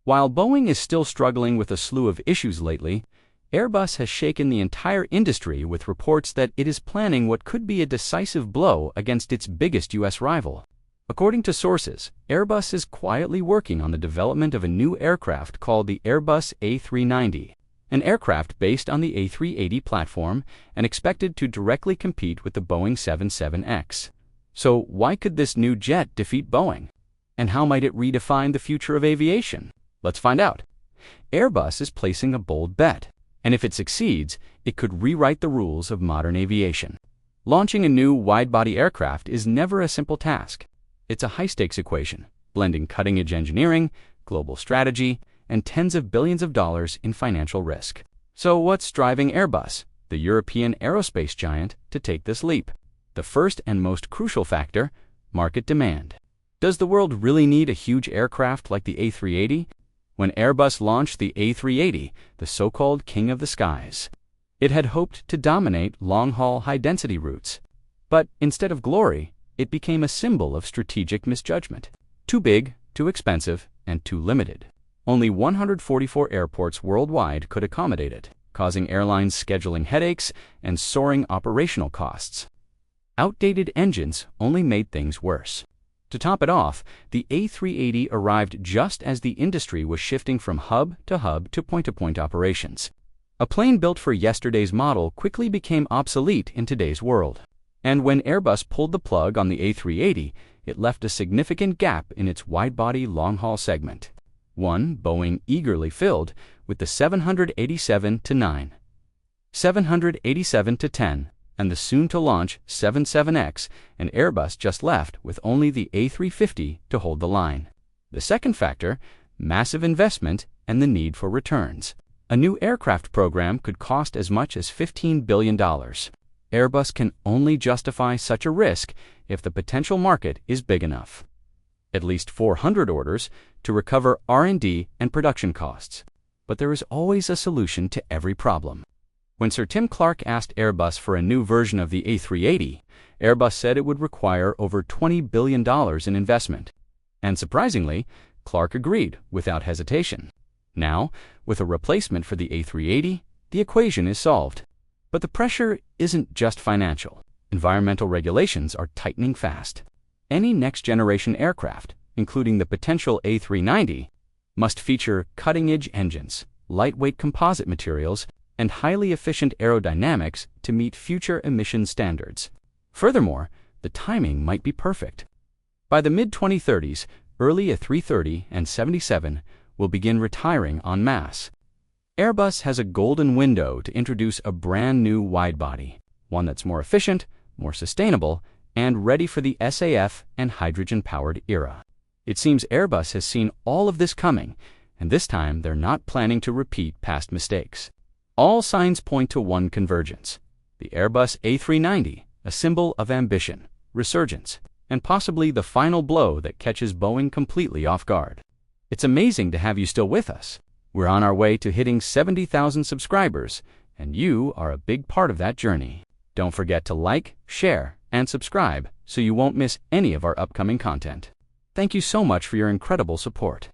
While Boeing is still struggling with a slew of issues lately, Airbus has shaken the entire industry with reports that it is planning what could be a decisive blow against its biggest U.S. rival. According to sources, Airbus is quietly working on the development of a new aircraft called the Airbus A390, an aircraft based on the A380 platform and expected to directly compete with the Boeing 777X. So why could this new jet defeat Boeing? And how might it redefine the future of aviation? Let's find out. Airbus is placing a bold bet, and if it succeeds, it could rewrite the rules of modern aviation. Launching a new wide-body aircraft is never a simple task. It's a high-stakes equation, blending cutting-edge engineering, global strategy, and tens of billions of dollars in financial risk. So what's driving Airbus, the European aerospace giant, to take this leap? The first and most crucial factor, market demand. Does the world really need a huge aircraft like the A380? When Airbus launched the A380, the so-called king of the skies, it had hoped to dominate long-haul high-density routes. But instead of glory, it became a symbol of strategic misjudgment. Too big, too expensive, and too limited. Only 144 airports worldwide could accommodate it, causing airlines scheduling headaches and soaring operational costs. Outdated engines only made things worse. To top it off, the A380 arrived just as the industry was shifting from hub to point-to-point operations. A plane built for yesterday's model quickly became obsolete in today's world. And when Airbus pulled the plug on the A380, it left a significant gap in its wide-body long-haul segment. One Boeing eagerly filled with the 787-9, 787-10, and the soon-to-launch 77X, and Airbus just left with only the A350 to hold the line. The second factor, massive investment and the need for returns. A new aircraft program could cost as much as $15 billion. Airbus can only justify such a risk if the potential market is big enough. At least 400 orders to recover R&D and production costs. But there is always a solution to every problem. When Sir Tim Clark asked Airbus for a new version of the A380, Airbus said it would require over $20 billion in investment. And surprisingly, Clark agreed without hesitation. Now, with a replacement for the A380, the equation is solved. But the pressure isn't just financial. Environmental regulations are tightening fast. Any next-generation aircraft, including the potential A390, must feature cutting-edge engines, lightweight composite materials, and highly efficient aerodynamics to meet future emission standards. Furthermore, the timing might be perfect. By the mid-2030s, early A330 and 77 will begin retiring en masse. Airbus has a golden window to introduce a brand new widebody, one that's more efficient, more sustainable, and ready for the SAF and hydrogen-powered era. It seems Airbus has seen all of this coming, and this time they're not planning to repeat past mistakes. All signs point to one convergence: the Airbus A390, a symbol of ambition, resurgence, and possibly the final blow that catches Boeing completely off guard. It's amazing to have you still with us. We're on our way to hitting 70,000 subscribers, and you are a big part of that journey. Don't forget to like, share, and subscribe so you won't miss any of our upcoming content. Thank you so much for your incredible support.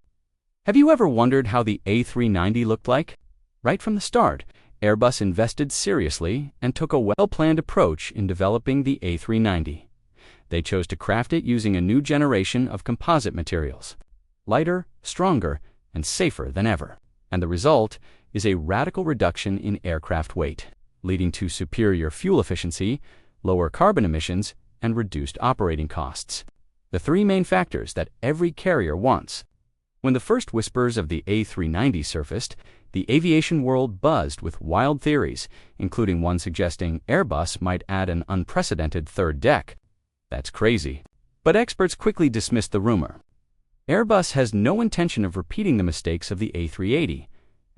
Have you ever wondered how the A390 looked like? Right from the start, Airbus invested seriously and took a well-planned approach in developing the A390. They chose to craft it using a new generation of composite materials, lighter, stronger, and safer than ever. And the result is a radical reduction in aircraft weight, leading to superior fuel efficiency, lower carbon emissions, and reduced operating costs. The three main factors that every carrier wants. When the first whispers of the A390 surfaced, the aviation world buzzed with wild theories, including one suggesting Airbus might add an unprecedented third deck. That's crazy. But experts quickly dismissed the rumor. Airbus has no intention of repeating the mistakes of the A380.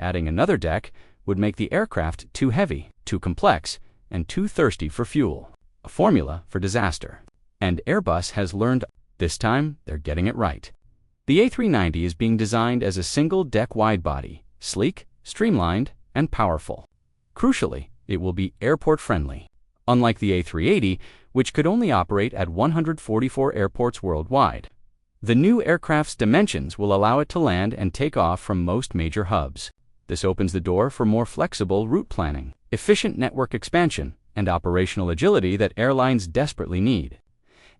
Adding another deck would make the aircraft too heavy, too complex, and too thirsty for fuel. A formula for disaster. And Airbus has learned this time they're getting it right. The A390 is being designed as a single-deck widebody, sleek, streamlined, and powerful. Crucially, it will be airport-friendly. Unlike the A380, which could only operate at 144 airports worldwide, The new aircraft's dimensions will allow it to land and take off from most major hubs. This opens the door for more flexible route planning, efficient network expansion, and operational agility that airlines desperately need.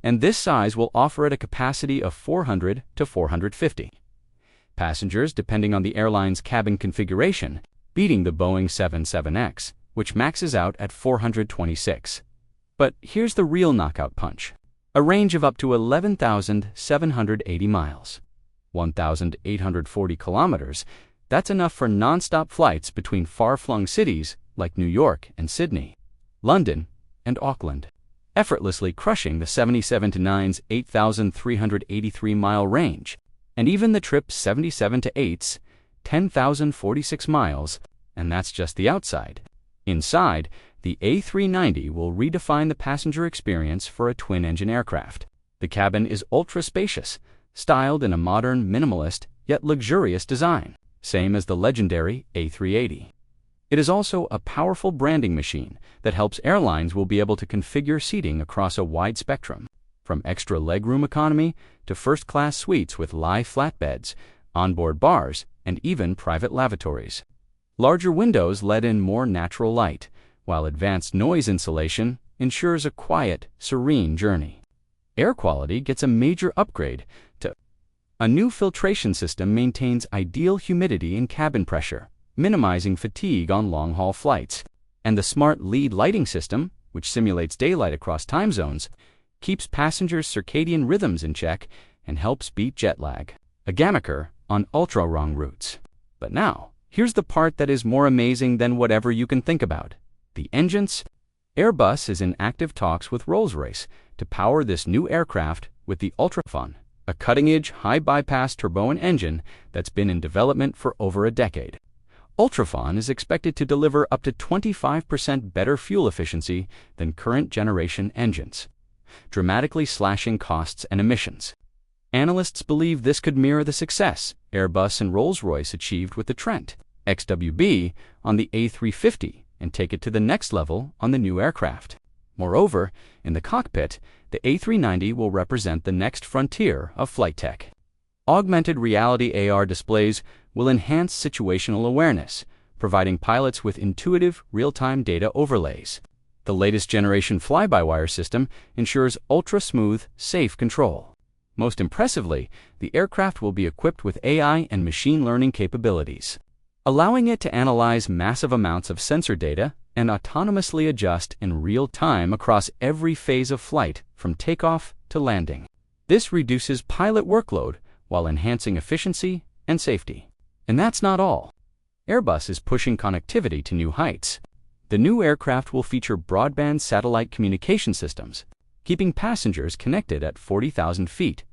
And this size will offer it a capacity of 400 to 450 passengers depending on the airline's cabin configuration, beating the Boeing 77X, which maxes out at 426. But here's the real knockout punch. A range of up to 11,780 miles, 1,840 kilometers. That's enough for non-stop flights between far-flung cities like New York and Sydney, London and Auckland, effortlessly crushing the 777-9's 8,383-mile range, and even the trip 77-8's 10,046 miles, and that's just the outside. Inside, the A390 will redefine the passenger experience for a twin-engine aircraft. The cabin is ultra-spacious, styled in a modern, minimalist, yet luxurious design, same as the legendary A380. It is also a powerful branding machine that helps airlines will be able to configure seating across a wide spectrum, from extra legroom economy to first-class suites with live flatbeds, onboard bars, and even private lavatories. Larger windows let in more natural light, while advanced noise insulation ensures a quiet, serene journey. Air quality gets a major upgrade to a new filtration system maintains ideal humidity and cabin pressure, minimizing fatigue on long-haul flights. And the smart LED lighting system, which simulates daylight across time zones, keeps passengers' circadian rhythms in check and helps beat jet lag, a gamaker on ultra-long routes. But now, here's the part that is more amazing than whatever you can think about. The engines. Airbus is in active talks with Rolls-Royce to power this new aircraft with the Ultrafan, a cutting-edge, high-bypass turbine engine that's been in development for over a decade. Ultrafan is expected to deliver up to 25% better fuel efficiency than current-generation engines, dramatically slashing costs and emissions. Analysts believe this could mirror the success Airbus and Rolls-Royce achieved with the Trent XWB on the A350 and take it to the next level on the new aircraft. Moreover, in the cockpit, the A390 will represent the next frontier of flight tech. Augmented reality AR displays will enhance situational awareness, providing pilots with intuitive, real-time data overlays. The latest generation fly-by-wire system ensures ultra-smooth, safe control. Most impressively, the aircraft will be equipped with AI and machine learning capabilities, allowing it to analyze massive amounts of sensor data and autonomously adjust in real time across every phase of flight, from takeoff to landing. This reduces pilot workload while enhancing efficiency and safety. And that's not all. Airbus is pushing connectivity to new heights. The new aircraft will feature broadband satellite communication systems, keeping passengers connected at 40,000 feet.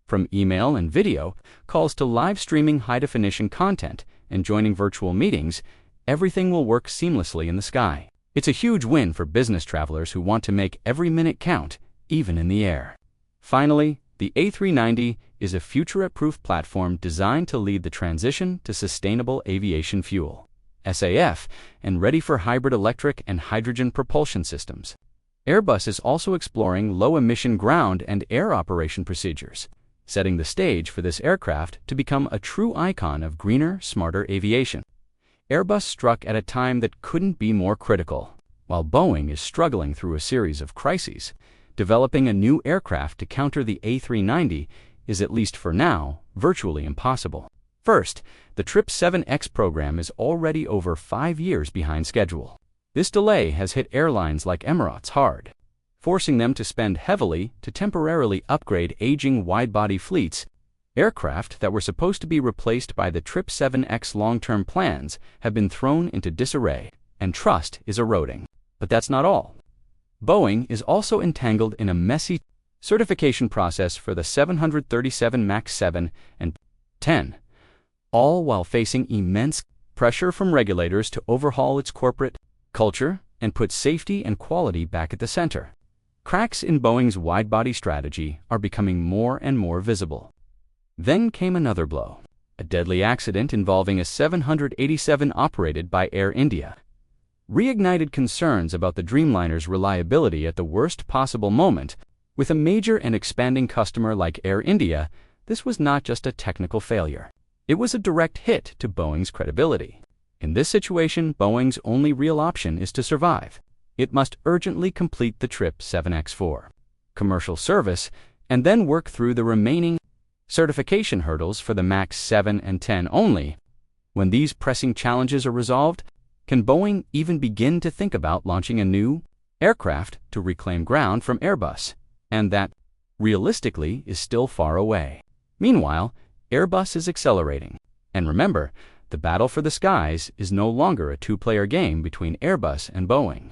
From email and video calls to live streaming high-definition content and joining virtual meetings, everything will work seamlessly in the sky. It's a huge win for business travelers who want to make every minute count, even in the air. Finally, the A390 is a future-proof platform designed to lead the transition to sustainable aviation fuel, SAF, and ready for hybrid electric and hydrogen propulsion systems. Airbus is also exploring low-emission ground and air operation procedures, setting the stage for this aircraft to become a true icon of greener, smarter aviation. Airbus struck at a time that couldn't be more critical. While Boeing is struggling through a series of crises, developing a new aircraft to counter the A390 is, at least for now, virtually impossible. First, the 777X program is already over 5 years behind schedule. This delay has hit airlines like Emirates hard, forcing them to spend heavily to temporarily upgrade aging wide-body fleets. Aircraft that were supposed to be replaced by the 777X long-term plans have been thrown into disarray, and trust is eroding. But that's not all. Boeing is also entangled in a messy certification process for the 737 MAX 7 and 10, all while facing immense pressure from regulators to overhaul its corporate culture and put safety and quality back at the center. Cracks in Boeing's wide-body strategy are becoming more and more visible. Then came another blow, a deadly accident involving a 787 operated by Air India. Reignited concerns about the Dreamliner's reliability at the worst possible moment. With a major and expanding customer like Air India, this was not just a technical failure. It was a direct hit to Boeing's credibility. In this situation, Boeing's only real option is to survive. It must urgently complete the 777X4 commercial service and then work through the remaining certification hurdles for the MAX 7 and 10 only. When these pressing challenges are resolved, can Boeing even begin to think about launching a new aircraft to reclaim ground from Airbus? And that, realistically, is still far away. Meanwhile, Airbus is accelerating. And remember, the battle for the skies is no longer a two-player game between Airbus and Boeing.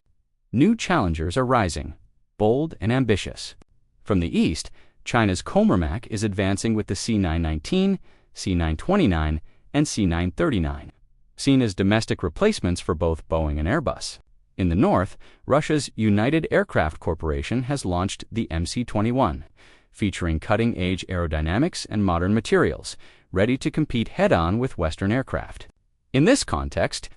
New challengers are rising, bold and ambitious. From the east, China's Comermac is advancing with the C919, C929, and C939, seen as domestic replacements for both Boeing and Airbus. In the north, Russia's United Aircraft Corporation has launched the MC-21, featuring cutting-edge aerodynamics and modern materials, ready to compete head-on with Western aircraft. In this context,